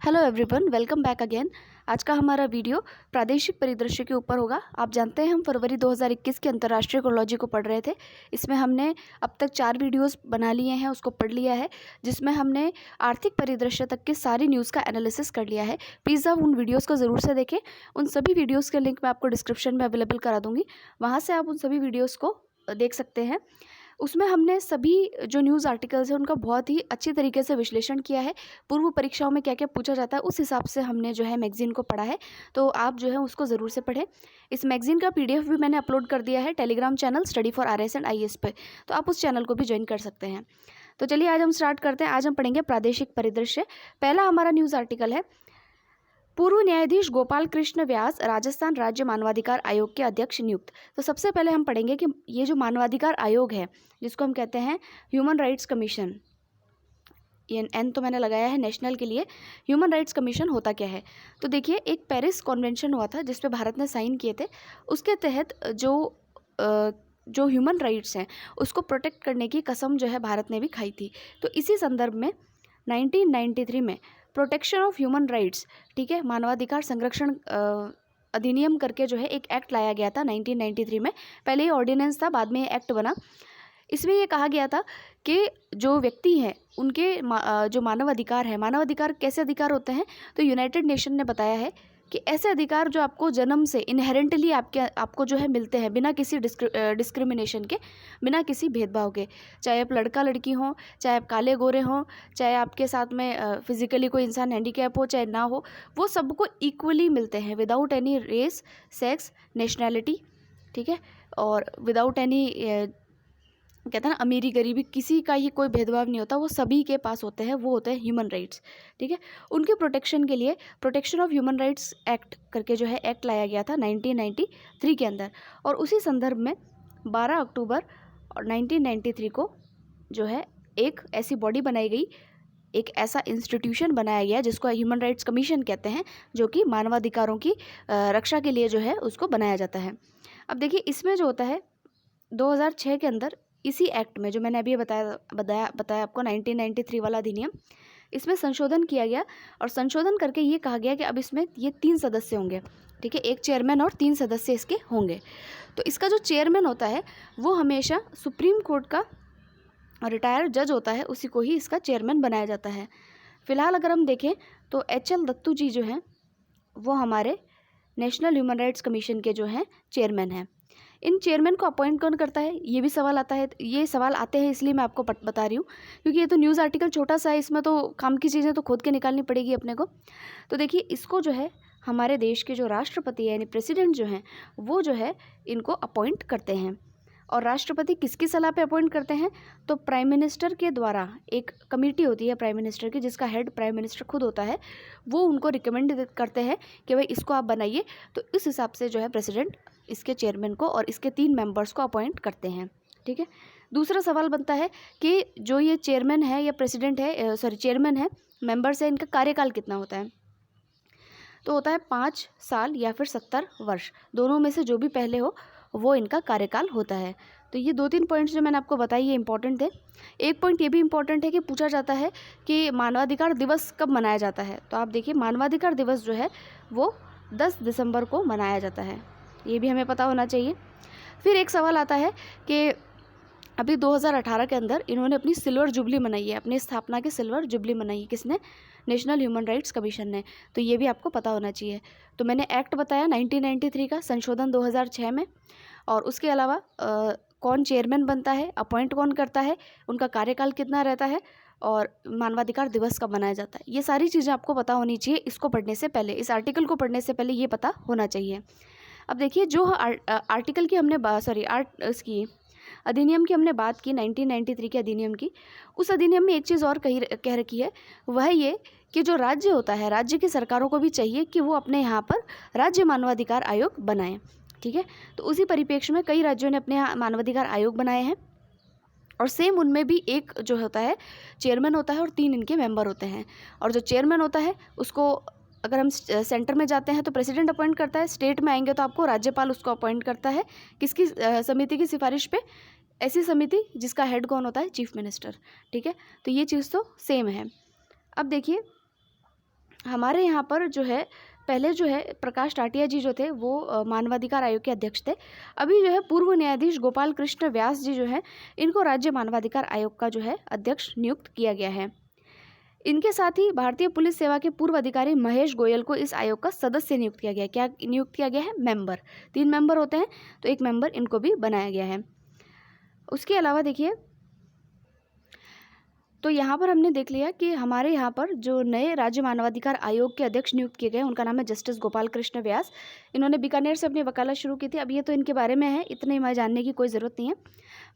Hello everyone, welcome back again. आज का हमारा वीडियो प्रादेशिक परिदृश्य के ऊपर होगा। आप जानते हैं हम फरवरी 2021 के अंतर्राष्ट्रीय कोरोलॉजी को पढ़ रहे थे। इसमें हमने अब तक 4 वीडियोस बना लिए हैं, उसको पढ़ लिया है, जिसमें हमने आर्थिक परिदृश्य तक के सारी न्यूज़ का एनालिसिस कर लिया है। प्लीज़ आप उन वीडियोज़ को ज़रूर से देखें। उन सभी वीडियोज़ के लिंक मैं आपको डिस्क्रिप्शन में अवेलेबल करा दूँगी, वहाँ से आप उन सभी वीडियोज़ को देख सकते हैं। उसमें हमने सभी जो न्यूज़ आर्टिकल्स हैं उनका बहुत ही अच्छी तरीके से विश्लेषण किया है। पूर्व परीक्षाओं में क्या क्या पूछा जाता है उस हिसाब से हमने जो है मैगज़ीन को पढ़ा है, तो आप जो है उसको ज़रूर से पढ़ें। इस मैगज़ीन का पीडीएफ भी मैंने अपलोड कर दिया है Telegram channel study for RS and IAS पे, तो आप उस चैनल को भी ज्वाइन कर सकते हैं। तो चलिए आज हम स्टार्ट करते हैं। आज हम पढ़ेंगे प्रादेशिक परिदृश्य। पहला हमारा न्यूज़ आर्टिकल है, पूर्व न्यायाधीश गोपाल कृष्ण व्यास राजस्थान राज्य मानवाधिकार आयोग के अध्यक्ष नियुक्त। तो सबसे पहले हम पढ़ेंगे कि ये जो मानवाधिकार आयोग है, जिसको हम कहते हैं ह्यूमन राइट्स कमीशन, ये एन तो मैंने लगाया है नेशनल के लिए, ह्यूमन राइट्स कमीशन होता क्या है। तो देखिए, एक पेरिस कॉन्वेंशन हुआ था जिस पे भारत ने साइन किए थे। उसके तहत जो ह्यूमन राइट्स हैं उसको प्रोटेक्ट करने की कसम जो है भारत ने भी खाई थी। तो इसी संदर्भ में 1993 में प्रोटेक्शन ऑफ ह्यूमन राइट्स, ठीक है, मानवाधिकार संरक्षण अधिनियम करके जो है एक एक्ट लाया गया था 1993 में। पहले ये ऑर्डिनेंस था, बाद में ये एक्ट बना। इसमें ये कहा गया था कि जो व्यक्ति हैं उनके जो मानव अधिकार कैसे अधिकार होते हैं, तो यूनाइटेड नेशन ने बताया है कि ऐसे अधिकार जो आपको जन्म से इनहेरेंटली आपको जो है मिलते हैं, बिना किसी डिस्क्रिमिनेशन के, बिना किसी भेदभाव के। चाहे आप लड़का लड़की हों, चाहे आप काले गोरे हों, चाहे आपके साथ में फिजिकली कोई इंसान हैंडीकैप हो चाहे ना हो, वो सबको इक्वली मिलते हैं without any race, sex, nationality, ठीक है, और विदाउट एनी कहते हैं ना अमीरी गरीबी, किसी का ही कोई भेदभाव नहीं होता, वो सभी के पास होते हैं, वो होते हैं ह्यूमन राइट्स, ठीक है। उनके प्रोटेक्शन के लिए protection of human rights act करके जो है एक्ट लाया गया था 1993 के अंदर। और उसी संदर्भ में 12 अक्टूबर 1993 को जो है एक ऐसी बॉडी बनाई गई, एक ऐसा इंस्टीट्यूशन बनाया गया जिसको ह्यूमन राइट्स कमीशन कहते हैं, जो कि मानवाधिकारों की रक्षा के लिए जो है उसको बनाया जाता है। अब देखिए, इसमें जो होता है 2006 के अंदर इसी एक्ट में जो मैंने अभी बताया आपको 1993 वाला अधिनियम, इसमें संशोधन किया गया और संशोधन करके ये कहा गया कि अब इसमें ये 3 सदस्य होंगे, ठीक है, एक चेयरमैन और 3 सदस्य इसके होंगे। तो इसका जो चेयरमैन होता है वो हमेशा सुप्रीम कोर्ट का रिटायर्ड जज होता है, उसी को ही इसका चेयरमैन बनाया जाता है। फिलहाल अगर हम देखें तो HL दत्तू जी जो हैं वो हमारे नेशनल ह्यूमन राइट्स कमीशन के जो हैं चेयरमैन हैं। इन चेयरमैन को अपॉइंट कौन करता है, ये भी सवाल आता है। ये सवाल आते हैं इसलिए मैं आपको बता रही हूँ, क्योंकि ये तो न्यूज़ आर्टिकल छोटा सा है, इसमें तो काम की चीज़ें तो खुद के निकालनी पड़ेगी अपने को। तो देखिए, इसको जो है हमारे देश के जो राष्ट्रपति है यानी प्रेसिडेंट जो हैं वो जो है इनको अपॉइंट करते हैं। और राष्ट्रपति किसकी सलाह पे अपॉइंट करते हैं, तो प्राइम मिनिस्टर के द्वारा एक कमेटी होती है प्राइम मिनिस्टर की, जिसका हेड प्राइम मिनिस्टर खुद होता है, वो उनको रिकमेंड करते हैं कि भाई इसको आप बनाइए। तो इस हिसाब से जो है प्रेसिडेंट इसके चेयरमैन को और इसके 3 मेंबर्स को अपॉइंट करते हैं, ठीक है। दूसरा सवाल बनता है कि जो ये चेयरमैन है या प्रेसिडेंट है, चेयरमैन है, मेंबर्स है, इनका कार्यकाल कितना होता है। तो होता है 5 साल या फिर 70 वर्ष, दोनों में से जो भी पहले हो वो इनका कार्यकाल होता है। तो ये 2-3 पॉइंट्स जो मैंने आपको बताई ये इंपॉर्टेंट थे। एक पॉइंट ये भी इंपॉर्टेंट है कि पूछा जाता है कि मानवाधिकार दिवस कब मनाया जाता है। तो आप देखिए, मानवाधिकार दिवस जो है वो 10 दिसंबर को मनाया जाता है, ये भी हमें पता होना चाहिए। फिर एक सवाल आता है कि अभी 2018 के अंदर इन्होंने अपनी सिल्वर जुबली मनाई है, अपनी स्थापना की सिल्वर जुबली मनाई है, किसने, नेशनल ह्यूमन राइट्स कमीशन ने। तो ये भी आपको पता होना चाहिए। तो मैंने एक्ट बताया 1993 का, संशोधन 2006 में, और उसके अलावा कौन चेयरमैन बनता है, अपॉइंट कौन करता है, उनका कार्यकाल कितना रहता है, और मानवाधिकार दिवस कब मनाया जाता है, ये सारी चीज़ें आपको पता होनी चाहिए। इसको पढ़ने से पहले, इस आर्टिकल को पढ़ने से पहले ये पता होना चाहिए। अब देखिए, जो आर्टिकल की हमने इसकी अधिनियम की हमने बात की 1993 के अधिनियम की, उस अधिनियम में एक चीज़ और कह रखी है, वह ये कि जो राज्य होता है, राज्य की सरकारों को भी चाहिए कि वो अपने यहाँ पर राज्य मानवाधिकार आयोग बनाएं, ठीक है। तो उसी परिप्रेक्ष्य में कई राज्यों ने अपने यहाँ मानवाधिकार आयोग बनाए हैं, और सेम उनमें भी एक जो होता है चेयरमैन होता है और 3 इनके मेंबर होते हैं। और जो चेयरमैन होता है उसको, अगर हम सेंटर में जाते हैं तो प्रेसिडेंट अपॉइंट करता है, स्टेट में आएंगे तो आपको राज्यपाल उसको अपॉइंट करता है। किसकी समिति की सिफारिश पे, ऐसी समिति जिसका हेड कौन होता है, चीफ मिनिस्टर, ठीक है। तो ये चीज़ तो सेम है। अब देखिए, हमारे यहाँ पर जो है पहले जो है प्रकाश टाटिया जी जो थे वो मानवाधिकार आयोग के अध्यक्ष थे। अभी जो है पूर्व न्यायाधीश गोपाल कृष्ण व्यास जी जो है इनको राज्य मानवाधिकार आयोग का जो है अध्यक्ष नियुक्त किया गया है। इनके साथ ही भारतीय पुलिस सेवा के पूर्व अधिकारी महेश गोयल को इस आयोग का सदस्य नियुक्त किया गया। क्या नियुक्त किया गया है? मेंबर। 3 मेंबर होते हैं तो 1 मेंबर इनको भी बनाया गया है। उसके अलावा देखिए, तो यहाँ पर हमने देख लिया कि हमारे यहाँ पर जो नए राज्य मानवाधिकार आयोग के अध्यक्ष नियुक्त किए गए उनका नाम है जस्टिस गोपाल कृष्ण व्यास। इन्होंने बीकानेर से अपनी वकालत शुरू की थी। अब ये तो इनके बारे में है, इतने मैं जानने की कोई ज़रूरत नहीं है।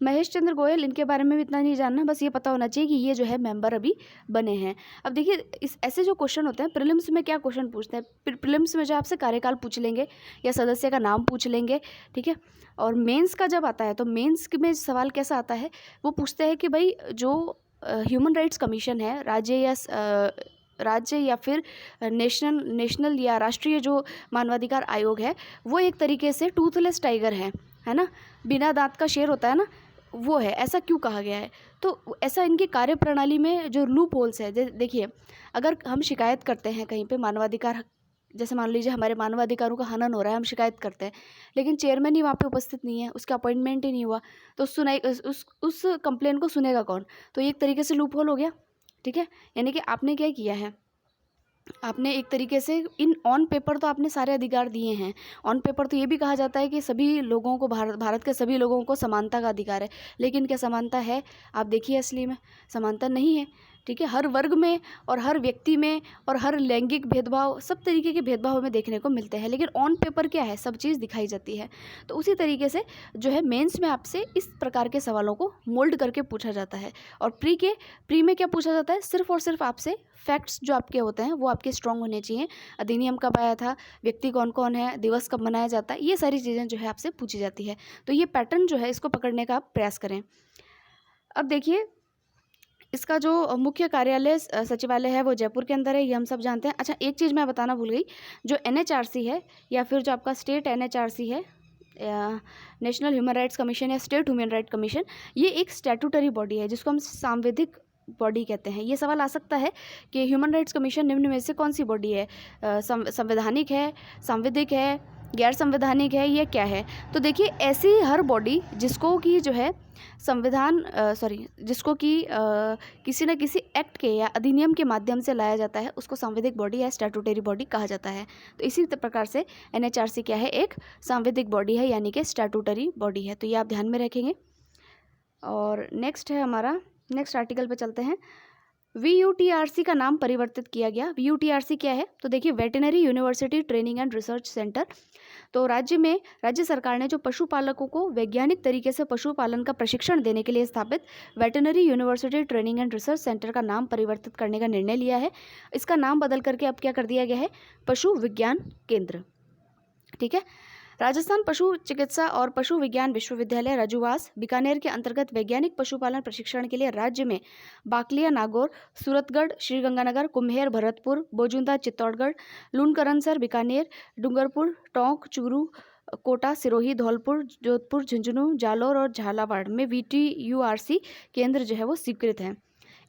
महेश चंद्र गोयल, इनके बारे में भी इतना नहीं जानना, बस ये पता होना चाहिए कि ये जो है मेंबर अभी बने हैं। अब देखिए, इस ऐसे जो क्वेश्चन होते हैं प्रीलिम्स में, क्या क्वेश्चन पूछते हैं प्रीलिम्स में, जो आपसे कार्यकाल पूछ लेंगे या सदस्य का नाम पूछ लेंगे, ठीक है। और मेंस का जब आता है तो मेंस में सवाल कैसा आता है, वो पूछते हैं कि भाई जो ह्यूमन राइट्स कमीशन है, राज्य या फिर नेशनल या राष्ट्रीय जो मानवाधिकार आयोग है, वो एक तरीके से टूथलेस टाइगर है ना, बिना दांत का शेर होता है ना, वो है। ऐसा क्यों कहा गया है? तो ऐसा इनकी कार्यप्रणाली में जो लूप होल्स है, देखिए, अगर हम शिकायत करते हैं कहीं पे मानवाधिकार, जैसे मान लीजिए हमारे मानवाधिकारों का हनन हो रहा है, हम शिकायत करते हैं, लेकिन चेयरमैन ही वहाँ पे उपस्थित नहीं है, उसका अपॉइंटमेंट ही नहीं हुआ, तो उस कंप्लेन को सुनेगा कौन? तो ये एक तरीके से लूप होल हो गया, ठीक है। यानी कि आपने क्या किया है, आपने एक तरीके से ऑन पेपर तो आपने सारे अधिकार दिए हैं। ऑन पेपर तो ये भी कहा जाता है कि सभी लोगों को, भारत के सभी लोगों को समानता का अधिकार है, लेकिन क्या समानता है? आप देखिए, असली में समानता नहीं है, ठीक है। हर वर्ग में और हर व्यक्ति में और हर लैंगिक भेदभाव, सब तरीके के भेदभाव हमें देखने को मिलते हैं, लेकिन ऑन पेपर क्या है? सब चीज़ दिखाई जाती है। तो उसी तरीके से जो है मेंस में आपसे इस प्रकार के सवालों को मोल्ड करके पूछा जाता है। और प्री में क्या पूछा जाता है? सिर्फ और सिर्फ आपसे फैक्ट्स जो आपके होते हैं वो आपके स्ट्रांग होने चाहिए। अधिनियम कब आया था, व्यक्ति कौन कौन है, दिवस कब मनाया जाता है, ये सारी चीज़ें जो है आपसे पूछी जाती है। तो ये पैटर्न जो है, इसको पकड़ने का आप प्रयास करें। अब देखिए, इसका जो मुख्य कार्यालय सचिवालय है वो जयपुर के अंदर है, ये हम सब जानते हैं। अच्छा, एक चीज़ मैं बताना भूल गई, जो NHRC है या फिर जो आपका स्टेट NHRC है, नेशनल ह्यूमन राइट्स कमीशन या स्टेट ह्यूमन राइट कमीशन, ये एक स्टैट्यूटरी बॉडी है जिसको हम सांविधिक बॉडी कहते हैं। ये सवाल आ सकता है कि ह्यूमन राइट्स कमीशन निम्न में से कौन सी बॉडी है, संवैधानिक है, सांविधिक है, गैर संवैधानिक है, ये क्या है? तो देखिए, ऐसी हर बॉडी जिसको कि जो है जिसको कि किसी न किसी एक्ट के या अधिनियम के माध्यम से लाया जाता है, उसको सांविधिक बॉडी या स्टैट्यूटरी बॉडी कहा जाता है। तो इसी प्रकार से NHRC क्या है? एक सांविधिक बॉडी है, यानी कि स्टैट्यूटरी बॉडी है। तो ये आप ध्यान में रखेंगे। और नेक्स्ट है हमारा, नेक्स्ट आर्टिकल पे चलते हैं। VUTRC का नाम परिवर्तित किया गया। VUTRC क्या है? तो देखिए, veterinary university training and research centre. तो राज्य सरकार ने जो पशुपालकों को वैज्ञानिक तरीके से पशुपालन का प्रशिक्षण देने के लिए स्थापित veterinary university training and research centre का नाम परिवर्तित करने का निर्णय लिया है। इसका नाम बदल करके अब क्या कर दिया गया है? पशु विज्ञान केंद्र, ठीक है। राजस्थान पशु चिकित्सा और पशु विज्ञान विश्वविद्यालय रजुवास बीकानेर के अंतर्गत वैज्ञानिक पशुपालन प्रशिक्षण के लिए राज्य में बाकलिया, नागौर, सूरतगढ़, श्रीगंगानगर, कुम्हेर, भरतपुर, बोजुंदा, चित्तौड़गढ़, लूनकरनसर, बीकानेर, डूंगरपुर, टोंक, चूरू, कोटा, सिरोही, धौलपुर, जोधपुर, झुंझुनू, जालौर और झालावाड़ में VTURC केंद्र जो है वो स्वीकृत है।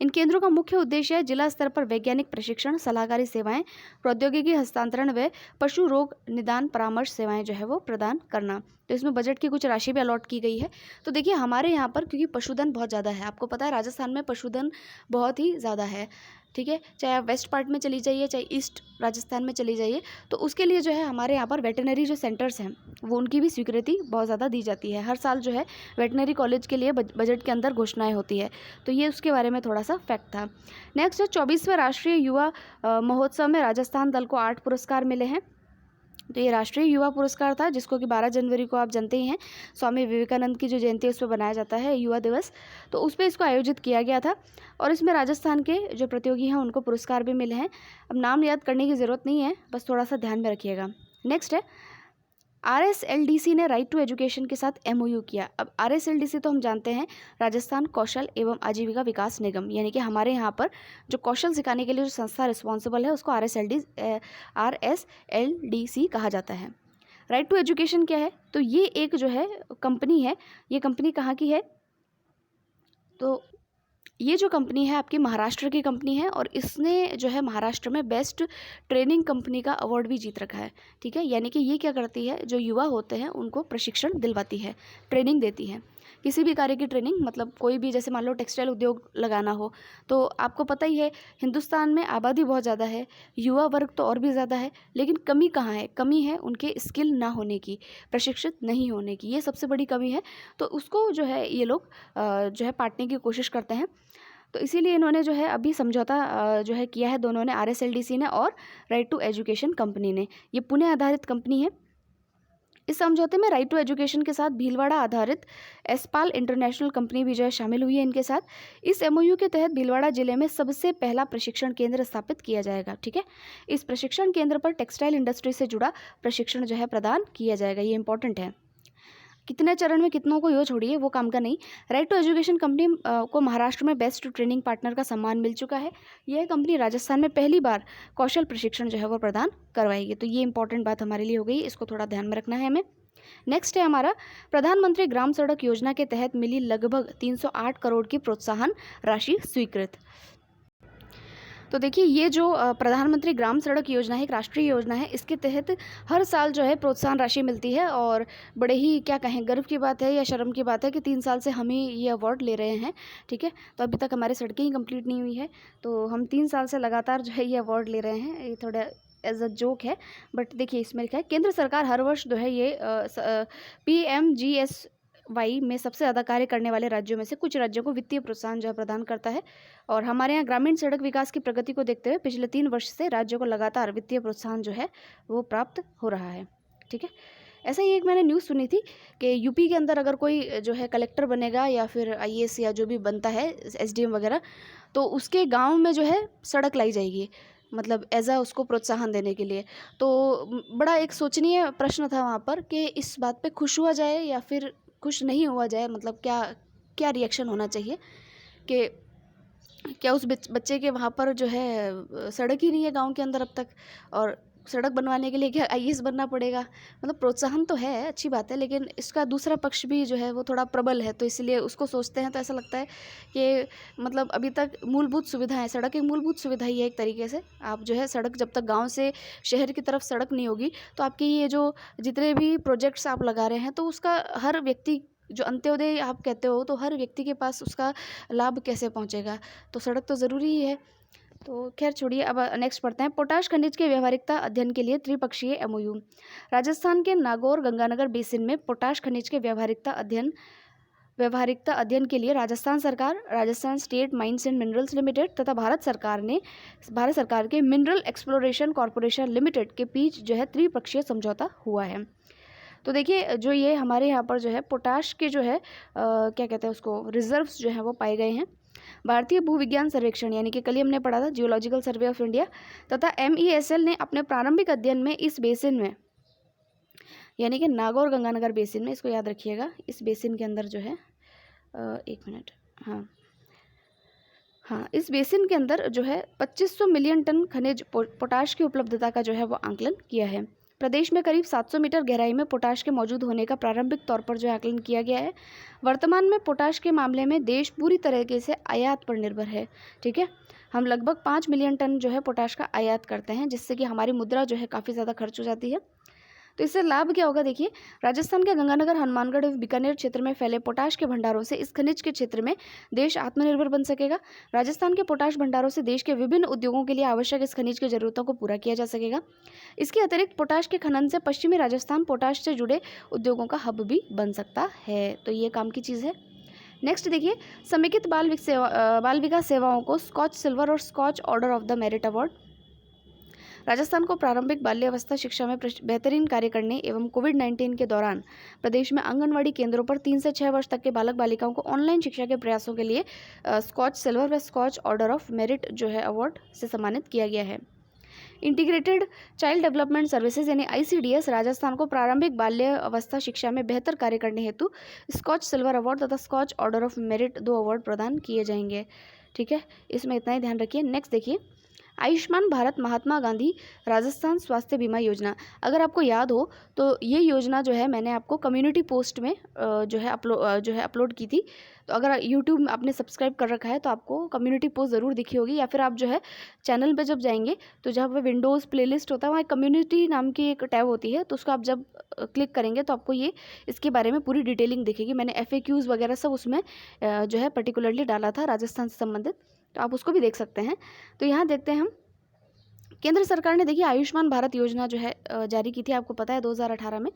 इन केंद्रों का मुख्य उद्देश्य है जिला स्तर पर वैज्ञानिक प्रशिक्षण, सलाहकारी सेवाएं, प्रौद्योगिकी हस्तांतरण व पशु रोग निदान परामर्श सेवाएं जो है वो प्रदान करना। तो इसमें बजट की कुछ राशि भी अलॉट की गई है। तो देखिए, हमारे यहाँ पर क्योंकि पशुधन बहुत ज़्यादा है, आपको पता है राजस्थान में पशुधन बहुत ही ज़्यादा है, ठीक है। चाहे आप वेस्ट पार्ट में चली जाइए, चाहे ईस्ट राजस्थान में चली जाइए, तो उसके लिए जो है हमारे यहाँ पर वेटनरी जो सेंटर्स हैं वो उनकी भी स्वीकृति बहुत ज़्यादा दी जाती है। हर साल जो है वेटनरी कॉलेज के लिए बजट के अंदर घोषणाएं होती है। तो ये उसके बारे में थोड़ा सा फैक्ट था। नेक्स्ट है 24वें राष्ट्रीय युवा महोत्सव में राजस्थान दल को 8 पुरस्कार मिले हैं। तो ये राष्ट्रीय युवा पुरस्कार था, जिसको कि 12 जनवरी को आप जानते ही हैं, स्वामी विवेकानंद की जो जयंती है उस पर बनाया जाता है युवा दिवस। तो उस पर इसको आयोजित किया गया था और इसमें राजस्थान के जो प्रतियोगी हैं उनको पुरस्कार भी मिले हैं। अब नाम याद करने की ज़रूरत नहीं है, बस थोड़ा सा ध्यान में रखिएगा। नेक्स्ट है RSLDC ने राइट टू एजुकेशन के साथ MOU किया। अब RSLDC तो हम जानते हैं, राजस्थान कौशल एवं आजीविका विकास निगम, यानी कि हमारे यहाँ पर जो कौशल सिखाने के लिए जो संस्था रिस्पॉन्सिबल है उसको RSLDC कहा जाता है। राइट टू एजुकेशन क्या है? तो ये एक जो है कंपनी है, ये कंपनी कहाँ की है? तो ये जो कंपनी है आपकी महाराष्ट्र की कंपनी है और इसने जो है महाराष्ट्र में बेस्ट ट्रेनिंग कंपनी का अवार्ड भी जीत रखा है। ठीक है, यानी कि ये क्या करती है, जो युवा होते हैं उनको प्रशिक्षण दिलवाती है, ट्रेनिंग देती है, किसी भी कार्य की ट्रेनिंग। मतलब कोई भी, जैसे मान लो टेक्सटाइल उद्योग लगाना हो, तो आपको पता ही है हिंदुस्तान में आबादी बहुत ज़्यादा है, युवा वर्ग तो और भी ज़्यादा है, लेकिन कमी कहाँ है, कमी है उनके स्किल ना होने की, प्रशिक्षित नहीं होने की, ये सबसे बड़ी कमी है। तो उसको जो है ये लोग जो है पाटने की कोशिश करते हैं। तो इसीलिए इन्होंने जो है अभी समझौता जो है किया है, दोनों ने, RSLDC ने और राइट टू एजुकेशन कंपनी ने। ये पुणे आधारित कंपनी है। इस समझौते में राइट टू एजुकेशन के साथ भीलवाड़ा आधारित एस्पाल इंटरनेशनल कंपनी भी जो है शामिल हुई है इनके साथ। इस MOU के तहत भीलवाड़ा जिले में सबसे पहला प्रशिक्षण केंद्र स्थापित किया जाएगा। ठीक है, इस प्रशिक्षण केंद्र पर टेक्सटाइल इंडस्ट्री से जुड़ा प्रशिक्षण जो है प्रदान किया जाएगा। ये इंपॉर्टेंट है। कितने चरण में कितनों को यो छोड़िए, वो काम का नहीं। राइट टू एजुकेशन कंपनी को महाराष्ट्र में बेस्ट ट्रेनिंग पार्टनर का सम्मान मिल चुका है। यह कंपनी राजस्थान में पहली बार कौशल प्रशिक्षण जो है वो प्रदान करवाएगी। तो ये इंपॉर्टेंट बात हमारे लिए हो गई, इसको थोड़ा ध्यान में रखना है हमें। नेक्स्ट है हमारा, प्रधानमंत्री ग्राम सड़क योजना के तहत मिली लगभग 308 करोड़ की प्रोत्साहन राशि स्वीकृत। तो देखिए, ये जो प्रधानमंत्री ग्राम सड़क योजना है, एक राष्ट्रीय योजना है। इसके तहत हर साल जो है प्रोत्साहन राशि मिलती है और बड़े ही, क्या कहें, गर्व की बात है या शर्म की बात है कि 3 साल से हम ही ये अवार्ड ले रहे हैं। ठीक है, तो अभी तक हमारी सड़कें ही कंप्लीट नहीं हुई है, तो हम 3 साल से लगातार जो है ये अवार्ड ले रहे हैं। ये थोड़ा एज अ जोक है, बट देखिए इसमें लिखा है, केंद्र सरकार हर वर्ष जो है ये PMGSY में सबसे ज़्यादा कार्य करने वाले राज्यों में से कुछ राज्यों को वित्तीय प्रोत्साहन जो है प्रदान करता है। और हमारे यहाँ ग्रामीण सड़क विकास की प्रगति को देखते हुए पिछले 3 वर्ष से राज्यों को लगातार वित्तीय प्रोत्साहन जो है वो प्राप्त हो रहा है। ठीक है, ऐसा ही एक मैंने न्यूज़ सुनी थी कि यूपी के अंदर अगर कोई जो है कलेक्टर बनेगा या फिर IAS या जो भी बनता है, SDM वगैरह, तो उसके गांव में जो है सड़क लाई जाएगी, मतलब एज आ उसको प्रोत्साहन देने के लिए। तो बड़ा एक सोचनीय प्रश्न था वहाँ पर कि इस बात पे खुश हुआ जाए या फिर खुश नहीं हुआ जाए, मतलब क्या क्या रिएक्शन होना चाहिए कि क्या उस बच्चे के वहाँ पर जो है सड़क ही नहीं है गांव के अंदर अब तक, और सड़क बनवाने के लिए क्या IAS बनना पड़ेगा। मतलब प्रोत्साहन तो है, अच्छी बात है, लेकिन इसका दूसरा पक्ष भी जो है वो थोड़ा प्रबल है, तो इसलिए उसको सोचते हैं तो ऐसा लगता है कि मतलब अभी तक मूलभूत सुविधाएं, सड़क एक मूलभूत सुविधा ही है एक तरीके से। आप जो है सड़क जब तक गाँव से शहर की तरफ सड़क नहीं होगी, तो आपके ये जो जितने भी प्रोजेक्ट्स आप लगा रहे हैं, तो उसका हर व्यक्ति, जो अंत्योदय आप कहते हो, तो हर व्यक्ति के पास उसका लाभ कैसे पहुंचेगा। तो सड़क तो ज़रूरी ही है। तो खैर छोड़िए, अब नेक्स्ट पढ़ते हैं। पोटाश खनिज के व्यावहारिकता अध्ययन के लिए त्रिपक्षीय MOU। राजस्थान के नागौर गंगानगर बेसिन में पोटाश खनिज के व्यावहारिकता अध्ययन के लिए राजस्थान सरकार, Rajasthan state mines and minerals limited तथा भारत सरकार के मिनरल एक्सप्लोरेशन कॉरपोरेशन लिमिटेड के बीच जो है त्रिपक्षीय समझौता हुआ है। तो देखिए, जो ये हमारे यहाँ पर जो है पोटाश के जो है क्या कहते हैं उसको, रिजर्व्स जो है वो पाए गए हैं। भारतीय भूविज्ञान सर्वेक्षण, यानी कि कल ही हमने पढ़ा था, जियोलॉजिकल सर्वे ऑफ इंडिया तथा MESL ने अपने प्रारंभिक अध्ययन में इस बेसिन में, यानी कि नागौर गंगानगर बेसिन में, इसको याद रखिएगा, इस बेसिन के अंदर जो है एक मिनट, हाँ, इस बेसिन के अंदर जो है 2500 मिलियन टन खनिज पोटाश की उपलब्धता का जो है वो आंकलन किया है। प्रदेश में करीब 700 मीटर गहराई में पोटाश के मौजूद होने का प्रारंभिक तौर पर जो आकलन किया गया है। वर्तमान में पोटाश के मामले में देश पूरी तरीके से आयात पर निर्भर है। ठीक है, हम लगभग 5 मिलियन टन जो है पोटाश का आयात करते हैं, जिससे कि हमारी मुद्रा जो है काफ़ी ज़्यादा खर्च हो जाती है। तो इससे लाभ क्या होगा, देखिए, राजस्थान के गंगानगर, हनुमानगढ़ और बीकानेर क्षेत्र में फैले पोटाश के भंडारों से इस खनिज के क्षेत्र में देश आत्मनिर्भर बन सकेगा। राजस्थान के पोटाश भंडारों से देश के विभिन्न उद्योगों के लिए आवश्यक इस खनिज की जरूरतों को पूरा किया जा सकेगा। इसके अतिरिक्त पोटाश के खनन से पश्चिमी राजस्थान पोटाश से जुड़े उद्योगों का हब भी बन सकता है। तो ये काम की चीज़ है। नेक्स्ट देखिए, समेकित बाल विकास सेवाओं को स्कॉच सिल्वर और Skoch order of the merit award. Rajasthan को प्रारंभिक बाल्यावस्था शिक्षा में बेहतरीन कार्य करने एवं कोविड-19 के दौरान प्रदेश में आंगनवाड़ी केंद्रों पर 3 से 6 वर्ष तक के बालक बालिकाओं को ऑनलाइन शिक्षा के प्रयासों के लिए स्कॉच सिल्वर व स्कॉच ऑर्डर ऑफ मेरिट जो है अवार्ड से सम्मानित किया गया है। इंटीग्रेटेड चाइल्ड डेवलपमेंट सर्विसेज यानी ICDS राजस्थान को प्रारंभिक बाल्य अवस्था शिक्षा में बेहतर कार्य करने हेतु स्कॉच सिल्वर अवार्ड तथा Skoch order of merit 2 award प्रदान किए जाएंगे। ठीक है, इसमें इतना ही ध्यान रखिए। नेक्स्ट देखिए, आयुष्मान भारत महात्मा गांधी राजस्थान स्वास्थ्य बीमा योजना, अगर आपको याद हो तो ये योजना जो है मैंने आपको कम्युनिटी पोस्ट में जो है अपलोड की थी। तो अगर यूट्यूब में आपने सब्सक्राइब कर रखा है तो आपको कम्युनिटी पोस्ट ज़रूर दिखी होगी, या फिर आप जो है चैनल पे जब जाएंगे तो जहाँ पे विंडोज़ प्लेलिस्ट होता है वहाँ कम्युनिटी नाम की एक टैब होती है, तो उसको आप जब क्लिक करेंगे तो आपको ये इसके बारे में पूरी डिटेलिंग दिखेगी। मैंने FAQs वगैरह सब उसमें जो है पर्टिकुलरली डाला था राजस्थान से संबंधित, तो आप उसको भी देख सकते हैं। तो यहाँ देखते हैं हम, केंद्र सरकार ने देखिए आयुष्मान भारत योजना जो है जारी की थी, आपको पता है 2018 में।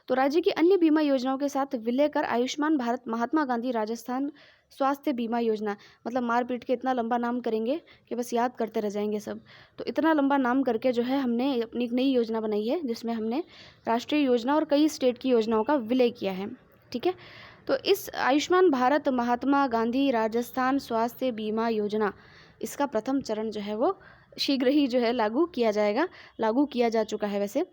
तो राज्य की अन्य बीमा योजनाओं के साथ विलय कर आयुष्मान भारत महात्मा गांधी राजस्थान स्वास्थ्य बीमा योजना, मतलब मार पीट के इतना लंबा नाम करेंगे कि बस याद करते रह जाएंगे सब। तो इतना लंबा नाम करके जो है हमने अपनी एक नई योजना बनाई है जिसमें हमने राष्ट्रीय योजना और कई स्टेट की योजनाओं का विलय किया है। ठीक है, तो इस आयुष्मान भारत महात्मा गांधी राजस्थान स्वास्थ्य बीमा योजना, इसका प्रथम चरण जो है वो शीघ्र ही जो है लागू किया जाएगा, लागू किया जा चुका है वैसे।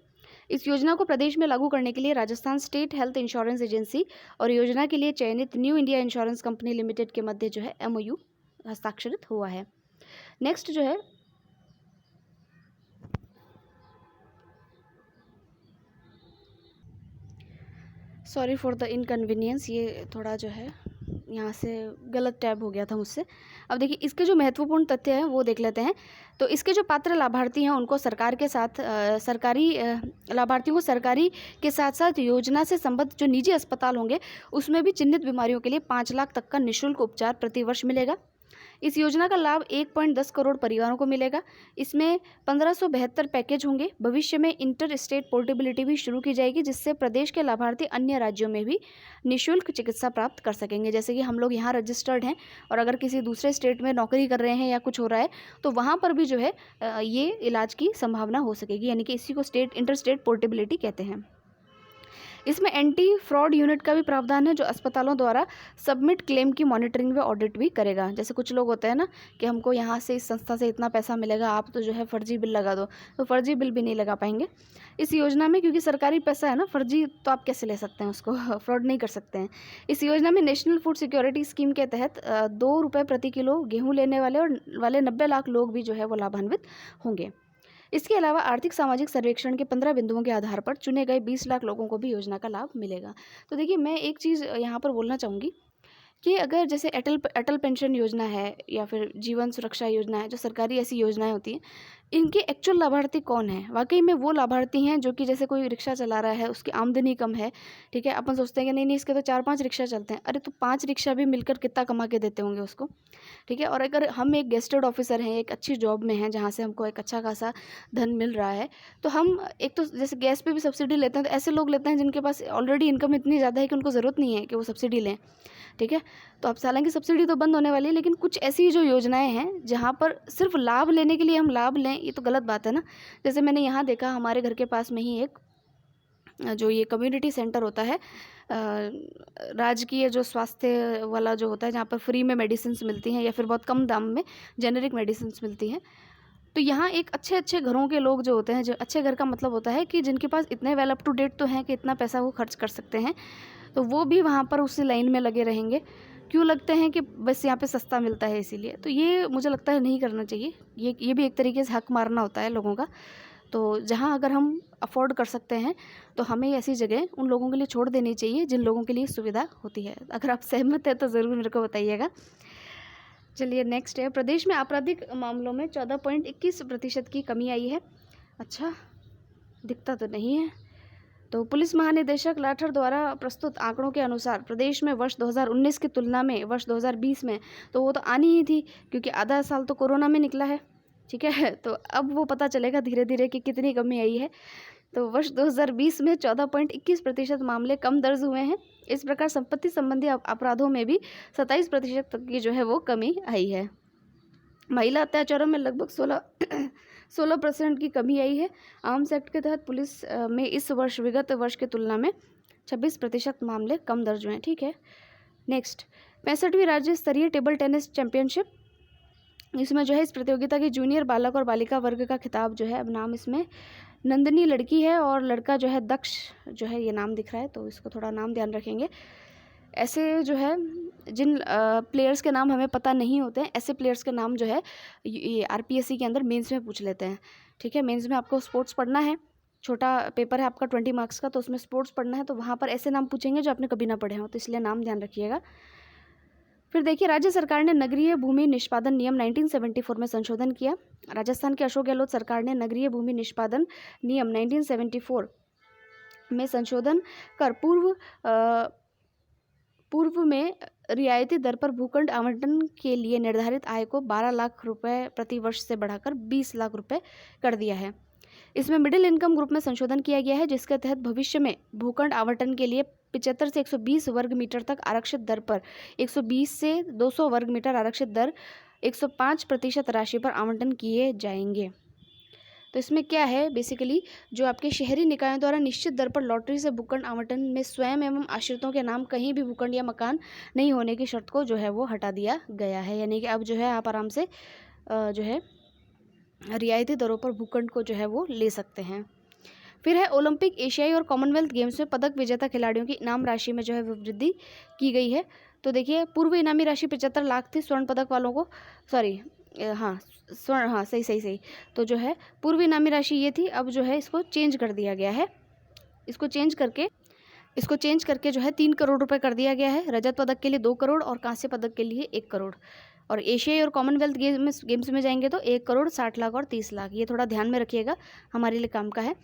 इस योजना को प्रदेश में लागू करने के लिए Rajasthan state health insurance agency और योजना के लिए चयनित new India insurance company limited के मध्य जो है MOU हस्ताक्षरित हुआ है। नेक्स्ट जो है सॉरी फॉर द इनकन्वीनियंस, ये थोड़ा जो है यहाँ से गलत टैब हो गया था मुझसे। अब देखिए इसके जो महत्वपूर्ण तथ्य हैं वो देख लेते हैं। तो इसके जो पात्र लाभार्थी हैं उनको सरकार के साथ लाभार्थियों को सरकारी के साथ साथ योजना से संबद्ध जो निजी अस्पताल होंगे उसमें भी चिन्हित बीमारियों के लिए 5 लाख तक का निःशुल्क उपचार प्रतिवर्ष मिलेगा। इस योजना का लाभ 1.10 करोड़ परिवारों को मिलेगा। इसमें 1572 पैकेज होंगे। भविष्य में इंटर स्टेट पोर्टेबिलिटी भी शुरू की जाएगी जिससे प्रदेश के लाभार्थी अन्य राज्यों में भी निःशुल्क चिकित्सा प्राप्त कर सकेंगे। जैसे कि हम लोग यहाँ रजिस्टर्ड हैं और अगर किसी दूसरे स्टेट में नौकरी कर रहे हैं या कुछ हो रहा है तो वहाँ पर भी जो है ये इलाज की संभावना हो सकेगी, यानी कि इसी को इंटर स्टेट पोर्टेबिलिटी कहते हैं। इसमें एंटी फ्रॉड यूनिट का भी प्रावधान है जो अस्पतालों द्वारा सबमिट क्लेम की मॉनिटरिंग व ऑडिट भी करेगा। जैसे कुछ लोग होते हैं ना कि हमको यहाँ से इस संस्था से इतना पैसा मिलेगा, आप तो जो है फर्जी बिल लगा दो, तो फर्जी बिल भी नहीं लगा पाएंगे इस योजना में, क्योंकि सरकारी पैसा है ना, फर्जी तो आप कैसे ले सकते हैं उसको, फ्रॉड नहीं कर सकते हैं। इस योजना में नेशनल फूड सिक्योरिटी स्कीम के तहत 2 रुपये प्रति किलो गेहूँ लेने वाले 90 लाख लोग भी जो है वो लाभान्वित होंगे। इसके अलावा आर्थिक सामाजिक सर्वेक्षण के 15 बिंदुओं के आधार पर चुने गए 20 लाख लोगों को भी योजना का लाभ मिलेगा। तो देखिए मैं एक चीज़ यहाँ पर बोलना चाहूँगी कि अगर जैसे अटल पेंशन योजना है या फिर जीवन सुरक्षा योजना है, जो सरकारी ऐसी योजनाएं होती हैं, इनके एक्चुअल लाभार्थी कौन है? वाकई में वो लाभार्थी हैं जो कि जैसे कोई रिक्शा चला रहा है, उसकी आमदनी कम है, ठीक है, अपन सोचते हैं कि नहीं इसके तो 4-5 रिक्शा चलते हैं, अरे तो 5 रिक्शा भी मिलकर कितना कमा के देते होंगे उसको, ठीक है। और अगर हम एक गेस्टेड ऑफिसर हैं, एक अच्छी जॉब में हैं जहाँ से हमको एक अच्छा खासा धन मिल रहा है, तो हम एक तो जैसे गैस पे भी सब्सिडी लेते हैं, तो ऐसे लोग लेते हैं जिनके पास ऑलरेडी इनकम इतनी ज़्यादा है कि उनको ज़रूरत नहीं है कि वो सब्सिडी लें, ठीक है। तो अब हालांकि सब्सिडी तो बंद होने वाली है, लेकिन कुछ ऐसी जो योजनाएं हैं जहाँ पर सिर्फ लाभ लेने के लिए हम लाभ लें, ये तो गलत बात है ना। जैसे मैंने यहाँ देखा हमारे घर के पास में ही एक जो ये कम्युनिटी सेंटर होता है, राजकीय जो स्वास्थ्य वाला जो होता है, जहाँ पर फ्री में मेडिसिन मिलती हैं या फिर बहुत कम दाम में जेनेरिक मेडिसिन मिलती हैं। तो यहाँ एक अच्छे अच्छे घरों के लोग जो होते हैं, जो अच्छे घर का मतलब होता है कि जिनके पास इतने वेल अप टू डेट तो हैं कि इतना पैसा वो खर्च कर सकते हैं, तो वो भी वहाँ पर उसी लाइन में लगे रहेंगे। क्यों लगते हैं कि बस यहाँ पे सस्ता मिलता है इसीलिए, तो ये मुझे लगता है नहीं करना चाहिए। ये भी एक तरीके से हक मारना होता है लोगों का। तो जहाँ अगर हम अफोर्ड कर सकते हैं तो हमें ऐसी जगह उन लोगों के लिए छोड़ देनी चाहिए जिन लोगों के लिए सुविधा होती है। अगर आप सहमत हैं तो ज़रूर मेरे को बताइएगा। चलिए नेक्स्ट है, प्रदेश में आपराधिक मामलों में 14.21% की कमी आई है। अच्छा, दिखता तो नहीं है। तो पुलिस महानिदेशक लाठर द्वारा प्रस्तुत आंकड़ों के अनुसार प्रदेश में वर्ष 2019 की तुलना में वर्ष 2020 में, तो वो तो आनी ही थी क्योंकि आधा साल तो कोरोना में निकला है, ठीक है। तो अब वो पता चलेगा धीरे धीरे कि कितनी कमी आई है। तो वर्ष 2020 में 14.21% मामले कम दर्ज हुए हैं। इस प्रकार संपत्ति संबंधी अपराधों में भी 27% तक की जो है वो कमी आई है। महिला अत्याचारों में लगभग 16% की कमी आई है। आर्म्स एक्ट के तहत पुलिस में इस वर्ष विगत वर्ष की तुलना में 26% मामले कम दर्ज हुए हैं, ठीक है। नेक्स्ट, 65वीं राज्य स्तरीय टेबल टेनिस चैंपियनशिप, इसमें जो है इस प्रतियोगिता के जूनियर बालक और बालिका वर्ग का खिताब जो है, अब नाम इसमें नंदिनी लड़की है और लड़का जो है दक्ष जो है, ये नाम दिख रहा है तो इसको थोड़ा नाम ध्यान रखेंगे। ऐसे जो है जिन प्लेयर्स के नाम हमें पता नहीं होते हैं, ऐसे प्लेयर्स के नाम जो है ये RPSC के अंदर मेंस में पूछ लेते हैं। ठीक है, मेंस में आपको स्पोर्ट्स पढ़ना है, छोटा पेपर है आपका 20 मार्क्स का, तो उसमें स्पोर्ट्स पढ़ना है, तो वहाँ पर ऐसे नाम पूछेंगे जो आपने कभी ना पढ़े हों, तो इसलिए नाम ध्यान रखिएगा। फिर देखिए, राज्य सरकार ने नगरीय भूमि निष्पादन नियम 1974 में संशोधन किया। राजस्थान के अशोक गहलोत सरकार ने नगरीय भूमि निष्पादन नियम 1974 में संशोधन कर पूर्व में रियायती दर पर भूखंड आवंटन के लिए निर्धारित आय को 12 लाख रुपए प्रति वर्ष से बढ़ाकर 20 लाख रुपए कर दिया है। इसमें मिडिल इनकम ग्रुप में संशोधन किया गया है, जिसके तहत भविष्य में भूखंड आवंटन के लिए 75 से 120 वर्ग मीटर तक आरक्षित दर पर 120 से 200 वर्ग मीटर आरक्षित दर 105% राशि पर आवंटन किए जाएंगे। तो इसमें क्या है, बेसिकली जो आपके शहरी निकायों द्वारा निश्चित दर पर लॉटरी से भूखंड आवंटन में स्वयं एवं आश्रितों के नाम कहीं भी भूखंड या मकान नहीं होने की शर्त को जो है वो हटा दिया गया है। यानी कि अब जो है आप आराम से जो है रियायती दरों पर भूखंड को जो है वो ले सकते हैं। फिर है ओलंपिक, एशियाई और कॉमनवेल्थ गेम्स में पदक विजेता खिलाड़ियों की इनाम राशि में जो है वृद्धि की गई है। तो देखिए, पूर्व इनामी राशि 75 लाख थी स्वर्ण पदक वालों को, सही। तो जो है पूर्व इनामी राशि ये थी, अब जो है इसको चेंज कर दिया गया है। इसको चेंज करके जो है 3 करोड़ रुपए कर दिया गया है। रजत पदक के लिए 2 करोड़ और कांस्य पदक के लिए 1 करोड़। और एशियाई और कॉमनवेल्थ गेम्स में जाएंगे तो 1 करोड़ 60 लाख और 30 लाख। ये थोड़ा ध्यान में रखिएगा, हमारे लिए काम का है।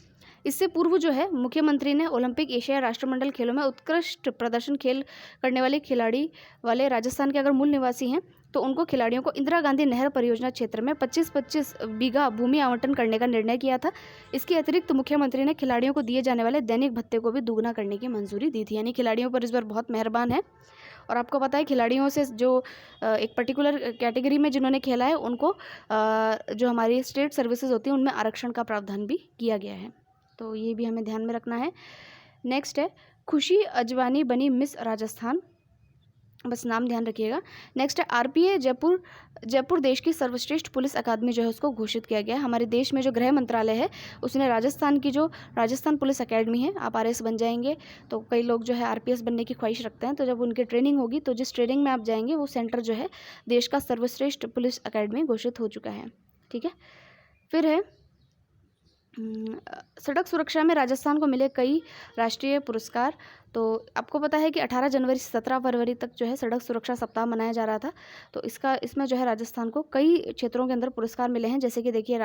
इससे पूर्व जो है मुख्यमंत्री ने ओलंपिक, एशियाई राष्ट्रमंडल खेलों में उत्कृष्ट प्रदर्शन करने वाले खिलाड़ी वाले राजस्थान के अगर मूल निवासी हैं तो उनको खिलाड़ियों को इंदिरा गांधी नहर परियोजना क्षेत्र में 25-25 बीघा भूमि आवंटन करने का निर्णय किया था। इसके अतिरिक्त मुख्यमंत्री ने खिलाड़ियों को दिए जाने वाले दैनिक भत्ते को भी दुगना करने की मंजूरी दी थी। यानी खिलाड़ियों पर इस बार बहुत मेहरबान है। और आपको पता है, खिलाड़ियों से जो एक पर्टिकुलर कैटेगरी में जिन्होंने खेला है उनको जो हमारी स्टेट सर्विसेज होती हैं उनमें आरक्षण का प्रावधान भी किया गया है, तो ये भी हमें ध्यान में रखना है। नेक्स्ट है खुशी अजवानी बनी मिस राजस्थान, बस नाम ध्यान रखिएगा। नेक्स्ट है RPA जयपुर देश की सर्वश्रेष्ठ पुलिस अकादमी जो है उसको घोषित किया गया है। हमारे देश में जो गृह मंत्रालय है उसने राजस्थान पुलिस अकेडमी है, आप RS बन जाएंगे। तो कई लोग जो है RPS बनने की ख्वाहिश रखते हैं, तो जब उनकी ट्रेनिंग होगी तो जिस ट्रेनिंग में आप जाएंगे वो सेंटर जो है देश का सर्वश्रेष्ठ पुलिस अकेडमी घोषित हो चुका है। ठीक है, फिर है सड़क सुरक्षा में राजस्थान को मिले कई राष्ट्रीय पुरस्कार। तो आपको पता है कि 18 जनवरी से 17 फरवरी तक जो है सड़क सुरक्षा सप्ताह मनाया जा रहा था। तो इसमें जो है राजस्थान को कई क्षेत्रों के अंदर पुरस्कार मिले हैं, जैसे कि देखिए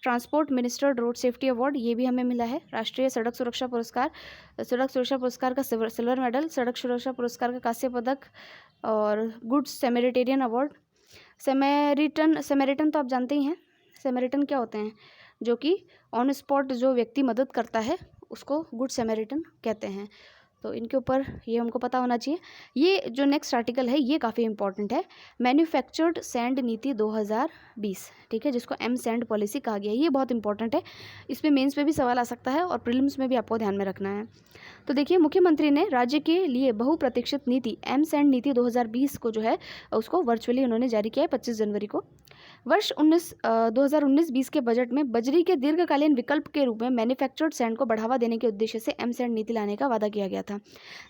transport minister road safety award ये भी हमें मिला है, राष्ट्रीय सड़क सुरक्षा पुरस्कार का सिल्वर मेडल, सड़क सुरक्षा पुरस्कार का कांस्य पदक और गुड सेमेरिटेरियन अवार्ड। सेमेरिटन तो आप जानते ही हैं, सेमेरिटन क्या होते हैं, जो कि ऑन स्पॉट जो व्यक्ति मदद करता है उसको गुड सैमरिटन कहते हैं। तो इनके ऊपर ये हमको पता होना चाहिए। ये जो नेक्स्ट आर्टिकल है ये काफ़ी इंपॉर्टेंट है, मैन्युफैक्चर्ड सैंड नीति 2020, ठीक है, जिसको M-SAND पॉलिसी कहा गया है। ये बहुत इंपॉर्टेंट है, इस पर मेंस में भी सवाल आ सकता है और प्रीलिम्स में भी आपको ध्यान में रखना है। तो देखिए, मुख्यमंत्री ने राज्य के लिए बहुप्रतीक्षित नीति M-SAND नीति 2020 को जो है उसको वर्चुअली उन्होंने जारी किया है 25 जनवरी को। वर्ष 2019-20 के बजट में बजरी के दीर्घकालीन विकल्प के रूप में मैन्युफैक्चर्ड सैंड को बढ़ावा देने के उद्देश्य से M-SAND नीति लाने का वादा किया गया था।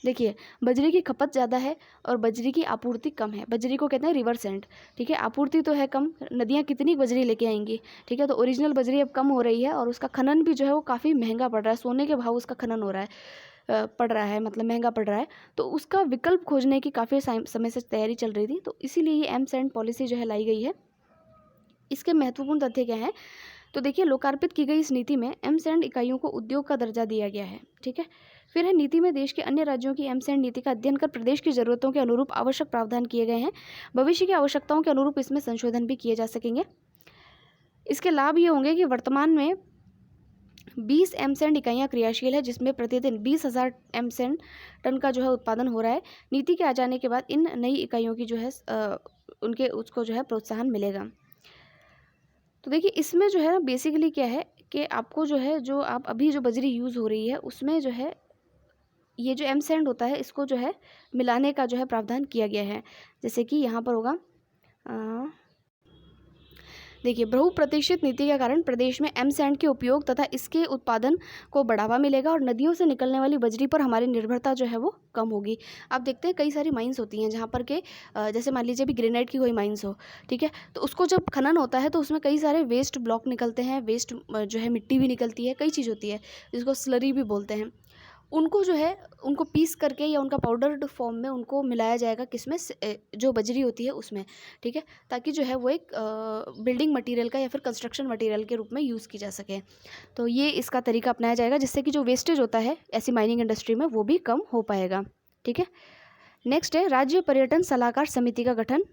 देखिए, बजरी की खपत ज़्यादा है और बजरी की आपूर्ति कम है। बजरी को कहते हैं रिवर सैंड, ठीक है, आपूर्ति तो है कम, नदियाँ कितनी बजरी लेके आएंगी, ठीक है। तो ओरिजिनल बजरी अब कम हो रही है और उसका खनन भी जो है वो काफ़ी महंगा पड़ रहा है, सोने के भाव उसका खनन हो रहा है, पड़ रहा है, मतलब महंगा पड़ रहा है। तो उसका विकल्प खोजने की काफ़ी समय से तैयारी चल रही थी, तो इसीलिए ये M-SAND पॉलिसी जो है लाई गई है। इसके महत्वपूर्ण तथ्य क्या है, तो देखिए, लोकार्पित की गई इस नीति में M-SAND इकाइयों को उद्योग का दर्जा दिया गया है, ठीक है। फिर है नीति में देश के अन्य राज्यों की M-SAND नीति का अध्ययन कर प्रदेश की ज़रूरतों के अनुरूप आवश्यक प्रावधान किए गए हैं। भविष्य की आवश्यकताओं के अनुरूप इसमें संशोधन भी किए जा सकेंगे। इसके लाभ ये होंगे कि वर्तमान में 20 M-SAND इकाइयाँ क्रियाशील है, जिसमें प्रतिदिन 20,000 M-SAND टन का जो है उत्पादन हो रहा है। नीति के आ जाने के बाद इन नई इकाइयों की जो है उसको जो है प्रोत्साहन मिलेगा। तो देखिए, इसमें जो है बेसिकली क्या है कि आपको जो है जो आप अभी जो बजरी यूज़ हो रही है उसमें जो है ये जो M-SAND होता है इसको जो है मिलाने का जो है प्रावधान किया गया है। जैसे कि यहाँ पर होगा देखिए, बहुप्रतीक्षित नीति के कारण प्रदेश में एम सैंड के उपयोग तथा इसके उत्पादन को बढ़ावा मिलेगा और नदियों से निकलने वाली बजरी पर हमारी निर्भरता जो है वो कम होगी। आप देखते हैं कई सारी माइंस होती हैं जहाँ पर के जैसे मान लीजिए अभी ग्रेनाइट की कोई माइंस हो, ठीक है, तो उसको जब खनन होता है तो उसमें कई सारे वेस्ट ब्लॉक निकलते हैं, वेस्ट जो है मिट्टी भी निकलती है, कई चीज़ होती है जिसको स्लरी भी बोलते हैं। उनको जो है उनको पीस करके या उनका पाउडर्ड फॉर्म में उनको मिलाया जाएगा किसमें, जो बजरी होती है उसमें, ठीक है, ताकि जो है वो एक बिल्डिंग मटेरियल का या फिर कंस्ट्रक्शन मटेरियल के रूप में यूज़ की जा सके। तो ये इसका तरीका अपनाया जाएगा जिससे कि जो वेस्टेज होता है ऐसी माइनिंग इंडस्ट्री में वो भी कम हो पाएगा, ठीक है। नेक्स्ट है राज्य पर्यटन सलाहकार समिति का गठन।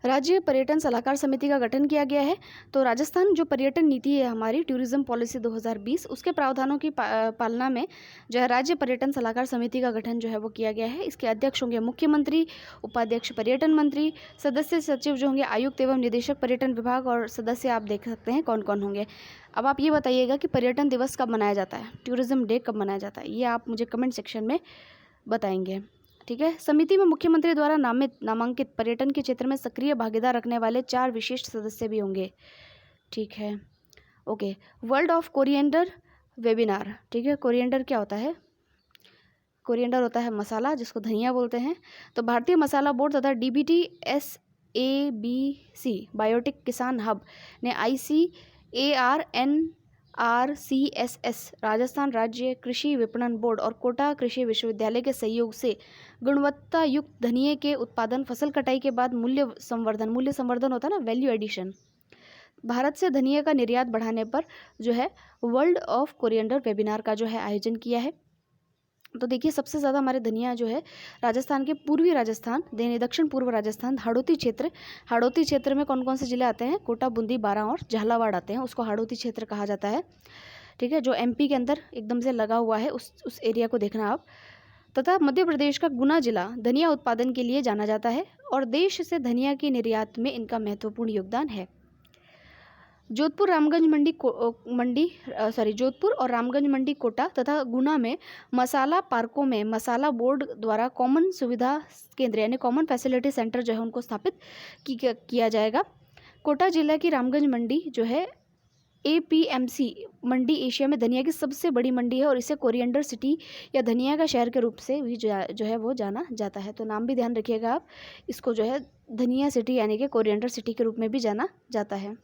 राज्य पर्यटन सलाहकार समिति का गठन किया गया है। तो राजस्थान जो पर्यटन नीति है हमारी टूरिज्म पॉलिसी 2020 उसके प्रावधानों की पालना में जो है राज्य पर्यटन सलाहकार समिति का गठन जो है वो किया गया है। इसके अध्यक्ष होंगे मुख्यमंत्री, उपाध्यक्ष पर्यटन मंत्री, सदस्य सचिव जो होंगे आयुक्त एवं निदेशक पर्यटन विभाग, और सदस्य आप देख सकते हैं कौन कौन होंगे। अब आप ये बताइएगा कि पर्यटन दिवस कब मनाया जाता है, टूरिज्म डे कब मनाया जाता है, ये आप मुझे कमेंट सेक्शन में बताएंगे, ठीक है। समिति में मुख्यमंत्री द्वारा नामांकित पर्यटन के क्षेत्र में सक्रिय भागीदार रखने वाले 4 विशिष्ट सदस्य भी होंगे, ठीक है। Okay, world of coriander webinar, ठीक है। कोरिएंडर क्या होता है? कोरिएंडर होता है मसाला जिसको धनिया बोलते हैं। तो भारतीय मसाला बोर्ड तथा DBT-SABC बायोटिक किसान हब ने ICARNRCSS राजस्थान राज्य कृषि विपणन बोर्ड और कोटा कृषि विश्वविद्यालय के सहयोग से गुणवत्ता युक्त धनिये के उत्पादन, फसल कटाई के बाद मूल्य संवर्धन होता है ना, वैल्यू एडिशन, भारत से धनिये का निर्यात बढ़ाने पर जो है वर्ल्ड ऑफ कोरिएंडर वेबिनार का जो है आयोजन किया है। तो देखिए सबसे ज़्यादा हमारे धनिया जो है राजस्थान के पूर्वी राजस्थान, दक्षिण पूर्व राजस्थान, हाड़ौती क्षेत्र में कौन कौन से जिले आते हैं? कोटा, बूंदी, बारां और झालावाड़ आते हैं, उसको हाड़ौती क्षेत्र कहा जाता है, ठीक है, जो MP के अंदर एकदम से लगा हुआ है, उस एरिया को देखना आप। तथा मध्य प्रदेश का गुना जिला धनिया उत्पादन के लिए जाना जाता है और देश से धनिया के निर्यात में इनका महत्वपूर्ण योगदान है। जोधपुर और रामगंज मंडी, कोटा तथा गुना में मसाला पार्कों में मसाला बोर्ड द्वारा कॉमन सुविधा केंद्र यानी कॉमन फैसिलिटी सेंटर जो है उनको स्थापित किया जाएगा। कोटा जिला की रामगंज मंडी जो है APMC मंडी एशिया में धनिया की सबसे बड़ी मंडी है और इसे कोरिएंडर सिटी या धनिया का शहर के रूप से भी जो है वो जाना जाता है। तो नाम भी ध्यान रखिएगा आप, इसको जो है धनिया सिटी यानी कि कोरिएंडर सिटी के रूप में भी जाना जाता है।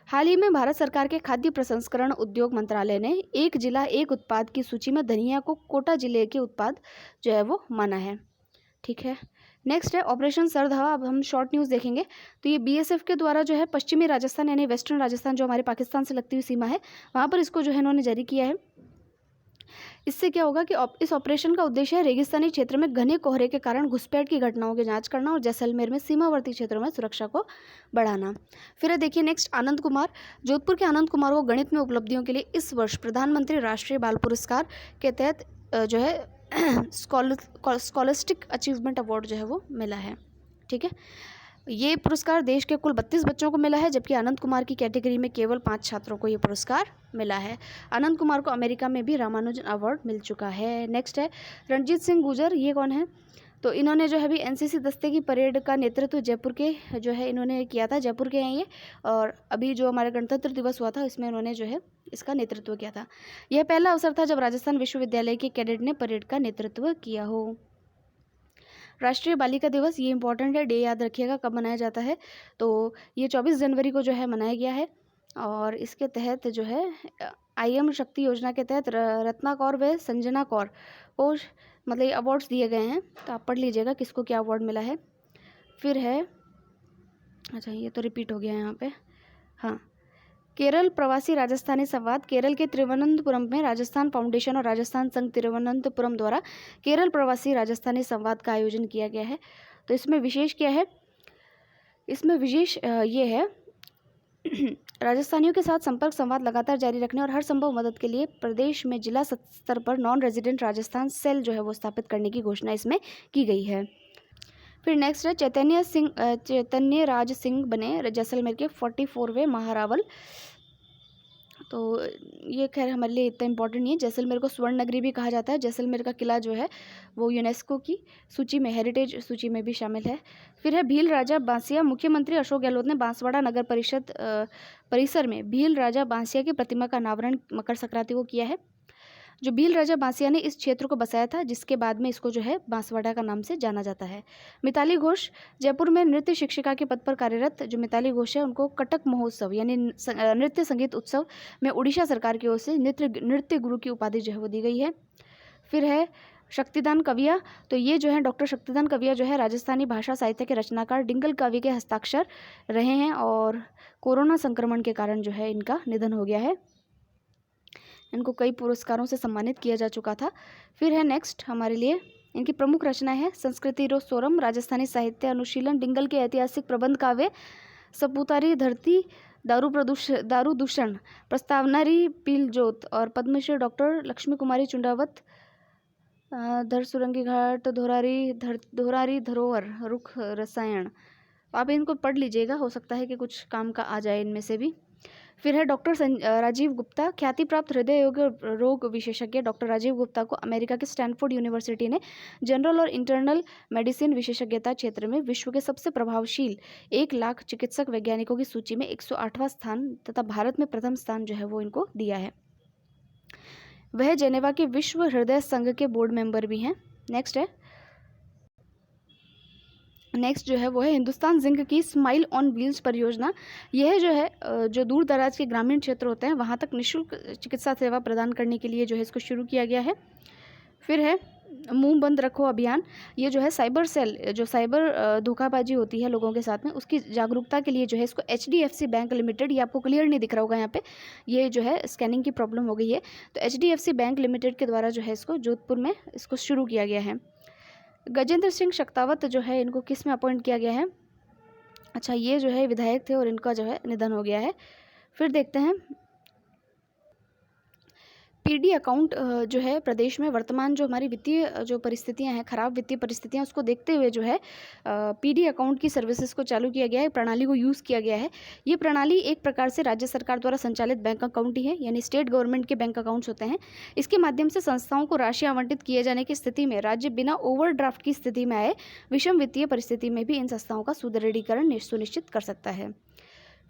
हाल ही में भारत सरकार के खाद्य प्रसंस्करण उद्योग मंत्रालय ने एक जिला एक उत्पाद की सूची में धनिया को कोटा जिले के उत्पाद जो है वो माना है, ठीक है। नेक्स्ट है ऑपरेशन सर्द हवा। अब हम शॉर्ट न्यूज़ देखेंगे। तो ये BSF के द्वारा जो है पश्चिमी राजस्थान यानी वेस्टर्न राजस्थान जो हमारे पाकिस्तान से लगती हुई सीमा है वहाँ पर इसको जो है इन्होंने जारी किया है। इससे क्या होगा कि इस ऑपरेशन का उद्देश्य है रेगिस्तानी क्षेत्र में घने कोहरे के कारण घुसपैठ की घटनाओं की जांच करना और जैसलमेर में सीमावर्ती क्षेत्रों में सुरक्षा को बढ़ाना। फिर देखिए नेक्स्ट आनंद कुमार। जोधपुर के आनंद कुमार को गणित में उपलब्धियों के लिए इस वर्ष प्रधानमंत्री राष्ट्रीय बाल पुरस्कार के तहत जो है स्कॉलस्टिक अचीवमेंट अवार्ड जो है वो मिला है, ठीक है। ये पुरस्कार देश के कुल 32 बच्चों को मिला है जबकि आनंद कुमार की कैटेगरी में केवल 5 छात्रों को ये पुरस्कार मिला है। आनंद कुमार को अमेरिका में भी रामानुजन अवार्ड मिल चुका है। नेक्स्ट है रणजीत सिंह गुर्जर। ये कौन है? तो इन्होंने जो है अभी NCC दस्ते की परेड का नेतृत्व जयपुर के जो है इन्होंने किया था, जयपुर के हैं ये, और अभी जो हमारा गणतंत्र दिवस हुआ था इसमें इन्होंने जो है इसका नेतृत्व किया था। यह पहला अवसर था जब राजस्थान विश्वविद्यालय के कैडेट ने परेड का नेतृत्व किया हो। राष्ट्रीय बालिका दिवस, ये इंपॉर्टेंट है, डे याद रखिएगा कब मनाया जाता है। तो ये 24 जनवरी को जो है मनाया गया है और इसके तहत जो है IM शक्ति योजना के तहत रत्ना कौर व संजना कौर को मतलब अवार्ड्स दिए गए हैं। तो आप पढ़ लीजिएगा किसको क्या अवार्ड मिला है। फिर है, अच्छा ये तो रिपीट हो गया है यहाँ पे, हाँ, केरल प्रवासी राजस्थानी संवाद। केरल के तिरुवनंतपुरम में राजस्थान फाउंडेशन और राजस्थान संघ तिरुवनंतपुरम द्वारा केरल प्रवासी राजस्थानी संवाद का आयोजन किया गया है। तो इसमें विशेष क्या है? इसमें विशेष ये है राजस्थानियों के साथ संपर्क संवाद लगातार जारी रखने और हर संभव मदद के लिए प्रदेश में जिला स्तर पर नॉन रेजिडेंट राजस्थान सेल जो है वो स्थापित करने की घोषणा इसमें की गई है। फिर नेक्स्ट है चैतन्य राज सिंह बने जैसलमेर के 44वें महारावल। तो ये खैर हमारे लिए इतना इम्पोर्टेंट नहीं है। जैसलमेर को स्वर्ण नगरी भी कहा जाता है। जैसलमेर का किला जो है वो यूनेस्को की सूची में, हेरिटेज सूची में भी शामिल है। फिर है भील राजा बांसिया। मुख्यमंत्री अशोक गहलोत ने बांसवाड़ा नगर परिषद परिसर में भील राजा बांसिया की प्रतिमा का अनावरण मकर संक्रांति को किया है। जो भील राजा बांसिया ने इस क्षेत्र को बसाया था, जिसके बाद में इसको जो है बांसवाड़ा का नाम से जाना जाता है। मिताली घोष जयपुर में नृत्य शिक्षिका के पद पर कार्यरत जो मिताली घोष है, उनको कटक महोत्सव यानी नृत्य संगीत उत्सव में उड़ीसा सरकार की ओर से नृत्य गुरु की उपाधि जो है वो दी गई है। फिर है शक्तिदान कविया। तो ये जो है डॉक्टर शक्तिदान कविया जो है राजस्थानी भाषा साहित्य के रचनाकार डिंगल कवि के हस्ताक्षर रहे हैं और कोरोना संक्रमण के कारण जो है इनका निधन हो गया है। इनको कई पुरस्कारों से सम्मानित किया जा चुका था। फिर है नेक्स्ट हमारे लिए इनकी प्रमुख रचनाएं हैं संस्कृति रो सोरम, राजस्थानी साहित्य अनुशीलन, डिंगल के ऐतिहासिक प्रबंध काव्य, सपूतारी धरती, दारू दूषण, प्रस्तावनारी पील जोत और पद्मश्री डॉक्टर लक्ष्मी कुमारी चुंडावत, धर सुरंगी घाट, धोरारी धरोहर, रुख रसायन। आप इनको पढ़ लीजिएगा, हो सकता है कि कुछ काम का आ जाए इनमें से भी। फिर है डॉक्टर राजीव गुप्ता। ख्याति प्राप्त हृदय रोग विशेषज्ञ डॉक्टर राजीव गुप्ता को अमेरिका के स्टैनफोर्ड यूनिवर्सिटी ने जनरल और इंटरनल मेडिसिन विशेषज्ञता क्षेत्र में विश्व के सबसे प्रभावशील 1 लाख चिकित्सक वैज्ञानिकों की सूची में 108वां स्थान तथा भारत में प्रथम स्थान जो है वो इनको दिया है। वह जेनेवा के विश्व हृदय संघ के बोर्ड मेंबर भी हैं। नेक्स्ट जो है वो है हिंदुस्तान जिंक की स्माइल ऑन व्हील्स परियोजना। यह जो है जो दूर दराज के ग्रामीण क्षेत्र होते हैं वहाँ तक निःशुल्क चिकित्सा सेवा प्रदान करने के लिए जो है इसको शुरू किया गया है। फिर है मुंह बंद रखो अभियान। ये जो है साइबर सेल, जो साइबर धोखाबाजी होती है लोगों के साथ में, उसकी जागरूकता के लिए जो है इसको HDFC बैंक लिमिटेड, ये आपको क्लियर नहीं दिख रहा होगा यहाँ पे, ये जो है स्कैनिंग की प्रॉब्लम हो गई है, तो HDFC बैंक लिमिटेड के द्वारा जो है इसको जोधपुर में इसको शुरू किया गया है। गजेंद्र सिंह शेखावत जो है इनको किस में अपॉइंट किया गया है? अच्छा, ये जो है विधायक थे और इनका जो है निधन हो गया है। फिर देखते हैं PD अकाउंट जो है प्रदेश में वर्तमान जो हमारी वित्तीय जो परिस्थितियां हैं, खराब वित्तीय परिस्थितियां, उसको देखते हुए जो है PD अकाउंट की सर्विसेज को चालू किया गया है, प्रणाली को यूज़ किया गया है। ये प्रणाली एक प्रकार से राज्य सरकार द्वारा संचालित बैंक अकाउंट ही है, यानी स्टेट गवर्नमेंट के बैंक अकाउंट्स होते हैं। इसके माध्यम से संस्थाओं को राशि आवंटित किए जाने की स्थिति में राज्य बिना ओवरड्राफ्ट की स्थिति में आए विषम वित्तीय परिस्थिति में भी इन संस्थाओं का सुदृढ़ीकरण सुनिश्चित कर सकता है।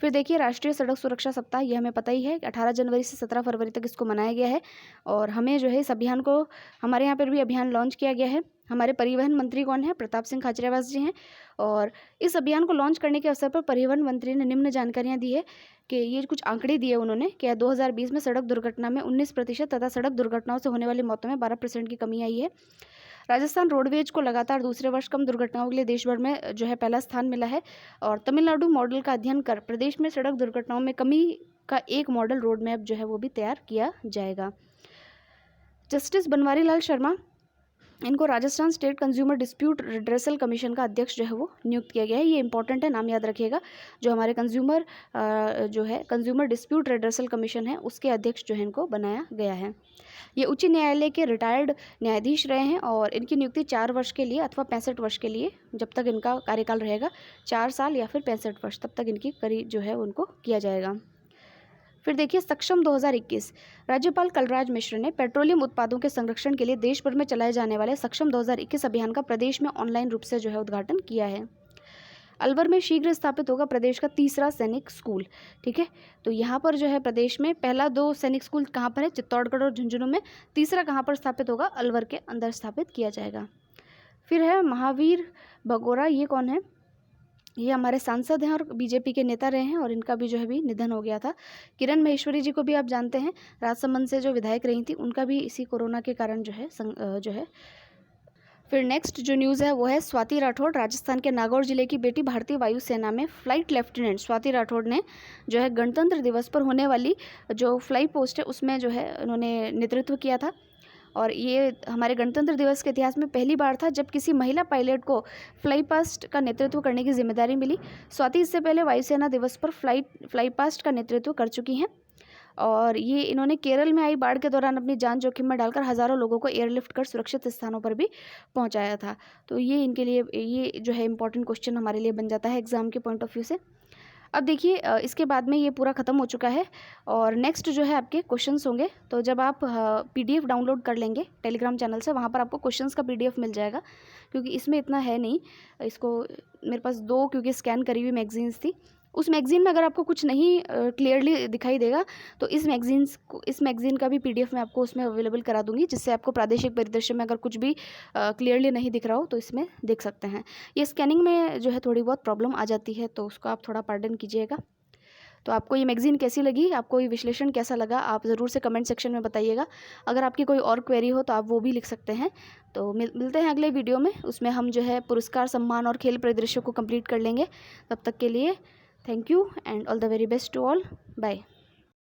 फिर देखिए राष्ट्रीय सड़क सुरक्षा सप्ताह, ये हमें पता ही है कि 18 जनवरी से 17 फरवरी तक इसको मनाया गया है और हमें जो है इस अभियान को, हमारे यहाँ पर भी अभियान लॉन्च किया गया है। हमारे परिवहन मंत्री कौन है? प्रताप सिंह खाचरियावास जी हैं। और इस अभियान को लॉन्च करने के अवसर पर परिवहन मंत्री ने निम्न जानकारियाँ दी है कि ये कुछ आंकड़े दिए उन्होंने कि 2020 में सड़क दुर्घटना में 19% तथा सड़क दुर्घटनाओं से होने वाली मौतों में 12% की कमी आई है। राजस्थान रोडवेज को लगातार दूसरे वर्ष कम दुर्घटनाओं के लिए देश भर में जो है पहला स्थान मिला है और तमिलनाडु मॉडल का अध्ययन कर प्रदेश में सड़क दुर्घटनाओं में कमी का एक मॉडल रोड मैप जो है वो भी तैयार किया जाएगा। जस्टिस बनवारी लाल शर्मा, इनको Rajasthan state consumer dispute redressal commission का अध्यक्ष जो है वो नियुक्त किया गया है। ये इंपॉर्टेंट है, नाम याद रखिएगा। जो हमारे कंज्यूमर डिस्प्यूट रिड्रेसल कमीशन है उसके अध्यक्ष जो है इनको बनाया गया है। ये उच्च न्यायालय के रिटायर्ड न्यायाधीश रहे हैं और इनकी नियुक्ति 4 वर्ष के लिए अथवा 65 वर्ष के लिए, जब तक इनका कार्यकाल रहेगा 4 साल या फिर 65 वर्ष, तब तक इनकी करी जो है उनको किया जाएगा। फिर देखिए सक्षम 2021, राज्यपाल कलराज मिश्र ने पेट्रोलियम उत्पादों के संरक्षण के लिए देश भर में चलाए जाने वाले सक्षम 2021 अभियान का प्रदेश में ऑनलाइन रूप से जो है उद्घाटन किया है। अलवर में शीघ्र स्थापित होगा प्रदेश का 3रा सैनिक स्कूल। ठीक है, तो यहाँ पर जो है प्रदेश में पहला 2 सैनिक स्कूल कहाँ पर है? चित्तौड़गढ़ और झुंझुनू में। तीसरा कहाँ पर स्थापित होगा? अलवर के अंदर स्थापित किया जाएगा। फिर है महावीर बगोरा, ये कौन है? ये हमारे सांसद हैं और बीजेपी के नेता रहे हैं और इनका भी जो है भी निधन हो गया था। किरण महेश्वरी जी को भी आप जानते हैं, राजसमंद से जो विधायक रही थी, उनका भी इसी कोरोना के कारण जो है। फिर नेक्स्ट जो न्यूज़ है वो है स्वाति राठौड़, राजस्थान के नागौर जिले की बेटी भारतीय वायुसेना में फ्लाइट लेफ्टिनेंट स्वाति राठौड़ ने जो है गणतंत्र दिवस पर होने वाली जो फ्लाई पोस्ट है उसमें जो है उन्होंने नेतृत्व किया था। और ये हमारे गणतंत्र दिवस के इतिहास में पहली बार था जब किसी महिला पायलट को फ्लाई पास्ट का नेतृत्व करने की जिम्मेदारी मिली। स्वाति इससे पहले वायुसेना दिवस पर फ्लाई पास्ट का नेतृत्व कर चुकी हैं और ये इन्होंने केरल में आई बाढ़ के दौरान अपनी जान जोखिम में डालकर हज़ारों लोगों को एयरलिफ्ट कर सुरक्षित स्थानों पर भी पहुंचाया था। तो ये इनके लिए ये जो है इंपॉर्टेंट क्वेश्चन हमारे लिए बन जाता है एग्जाम के पॉइंट ऑफ व्यू से। अब देखिए इसके बाद में ये पूरा ख़त्म हो चुका है और नेक्स्ट जो है आपके क्वेश्चंस होंगे। तो जब आप PDF डाउनलोड कर लेंगे टेलीग्राम चैनल से, वहाँ पर आपको क्वेश्चंस का PDF मिल जाएगा, क्योंकि इसमें इतना है नहीं। इसको मेरे पास 2 क्योंकि स्कैन करी हुई मैगजीन्स थी, उस मैगज़ीन में अगर आपको कुछ नहीं क्लियरली दिखाई देगा तो इस मैगज़ीन का भी PDF मैं आपको उसमें अवेलेबल करा दूँगी, जिससे आपको प्रादेशिक परिदृश्य में अगर कुछ भी क्लियरली नहीं दिख रहा हो तो इसमें देख सकते हैं। ये स्कैनिंग में जो है थोड़ी बहुत प्रॉब्लम आ जाती है, तो उसको आप थोड़ा पार्डन कीजिएगा। तो आपको ये मैगज़ीन कैसी लगी, आपको ये विश्लेषण कैसा लगा, आप ज़रूर से कमेंट सेक्शन में बताइएगा। अगर आपकी कोई और क्वेरी हो तो आप वो भी लिख सकते हैं। तो मिलते हैं अगले वीडियो में, उसमें हम जो है पुरस्कार, सम्मान और खेल परिदृश्य को कंप्लीट कर लेंगे। तब तक के लिए thank you and all the very best to all. Bye.